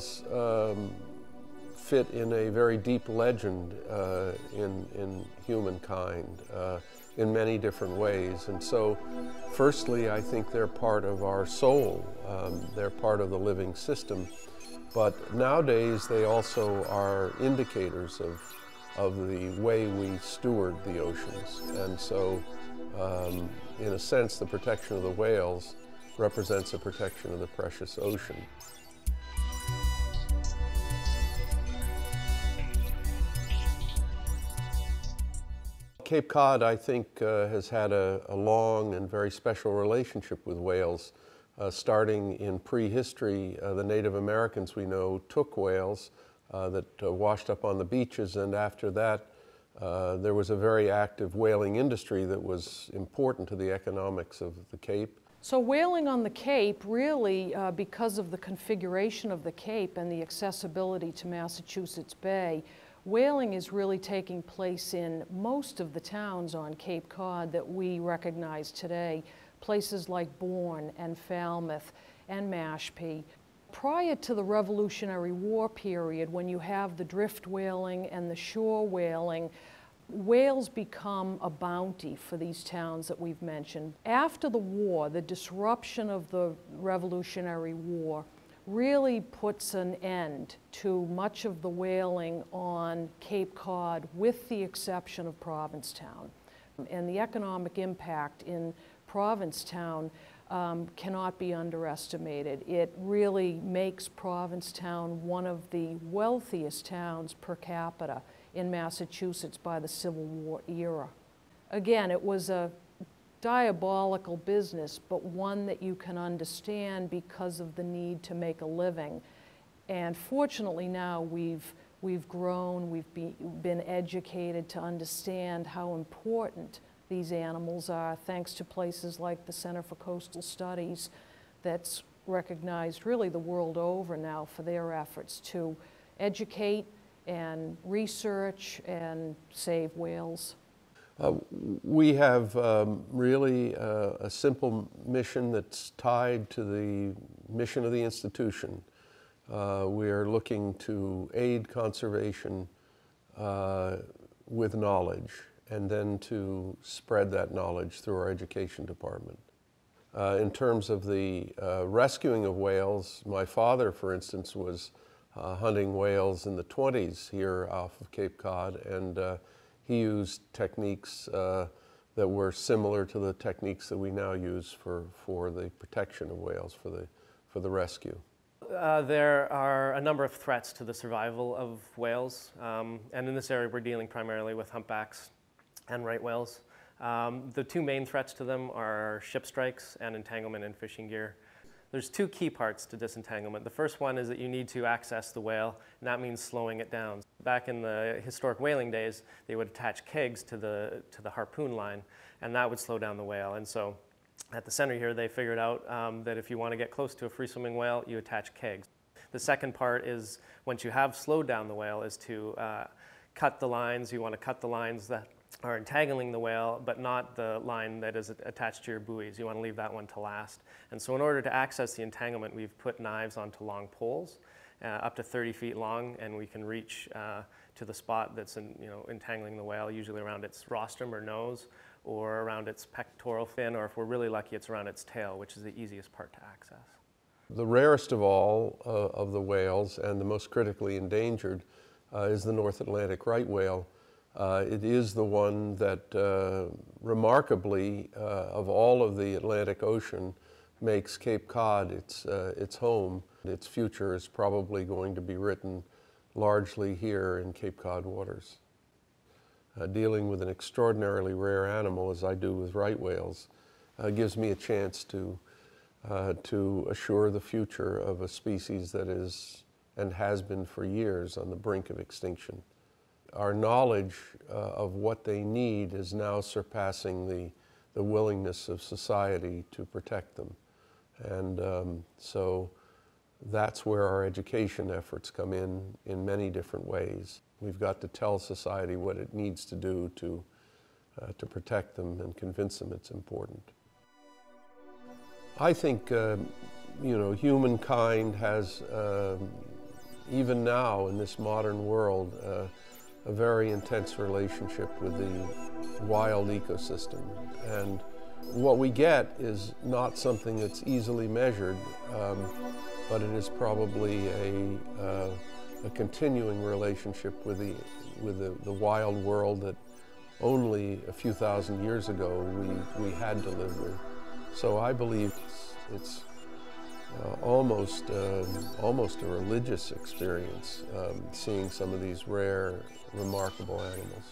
whales fit in a very deep legend in humankind in many different ways. And so, firstly, I think they're part of our soul. They're part of the living system. But nowadays, they also are indicators of the way we steward the oceans. And so, in a sense, the protection of the whales represents the protection of the precious ocean. Cape Cod, I think, has had a long and very special relationship with whales. Starting in prehistory, the Native Americans we know took whales that washed up on the beaches, and after that there was a very active whaling industry that was important to the economics of the Cape. So whaling on the Cape, really, because of the configuration of the Cape and the accessibility to Massachusetts Bay, whaling is really taking place in most of the towns on Cape Cod that we recognize today, places like Bourne and Falmouth and Mashpee. Prior to the Revolutionary War period, when you have the drift whaling and the shore whaling, whales become a bounty for these towns that we've mentioned. After the war, the disruption of the Revolutionary War really puts an end to much of the whaling on Cape Cod, with the exception of Provincetown. And the economic impact in Provincetown cannot be underestimated. It really makes Provincetown one of the wealthiest towns per capita in Massachusetts by the Civil War era. Again, it was a diabolical business, but one that you can understand because of the need to make a living. And fortunately now we've grown, we've been educated to understand how important these animals are, thanks to places like the Center for Coastal Studies that's recognized really the world over now for their efforts to educate and research and save whales. We have really a simple mission that's tied to the mission of the institution. We are looking to aid conservation with knowledge, and then to spread that knowledge through our education department. In terms of the rescuing of whales, my father, for instance, was hunting whales in the 20s here off of Cape Cod, and he used techniques that were similar to the techniques that we now use for the protection of whales, for the rescue. There are a number of threats to the survival of whales, and in this area we're dealing primarily with humpbacks and right whales. The two main threats to them are ship strikes and entanglement in fishing gear. There's two key parts to disentanglement. The first one is that you need to access the whale, and that means slowing it down. Back in the historic whaling days, they would attach kegs to the harpoon line, and that would slow down the whale. And so at the center here, they figured out that if you want to get close to a free-swimming whale, you attach kegs. The second part is, once you have slowed down the whale, is to cut the lines. You want to cut the lines that are entangling the whale, but not the line that is attached to your buoys. You want to leave that one to last. And so in order to access the entanglement, we've put knives onto long poles, up to 30 feet long, and we can reach to the spot that's entangling the whale, usually around its rostrum or nose, or around its pectoral fin, or if we're really lucky, it's around its tail, which is the easiest part to access. The rarest of all of the whales, and the most critically endangered, is the North Atlantic right whale. It is the one that remarkably, of all of the Atlantic Ocean, makes Cape Cod its home. Its future is probably going to be written largely here in Cape Cod waters. Dealing with an extraordinarily rare animal, as I do with right whales, gives me a chance to assure the future of a species that is, and has been for years, on the brink of extinction. Our knowledge of what they need is now surpassing the willingness of society to protect them. And so that's where our education efforts come in many different ways. We've got to tell society what it needs to do to protect them and convince them it's important. I think, humankind has even now in this modern world, a very intense relationship with the wild ecosystem. And what we get is not something that's easily measured, but it is probably a continuing relationship with the wild world that only a few thousand years ago we had to live with. So I believe it's almost a religious experience, seeing some of these rare, remarkable animals.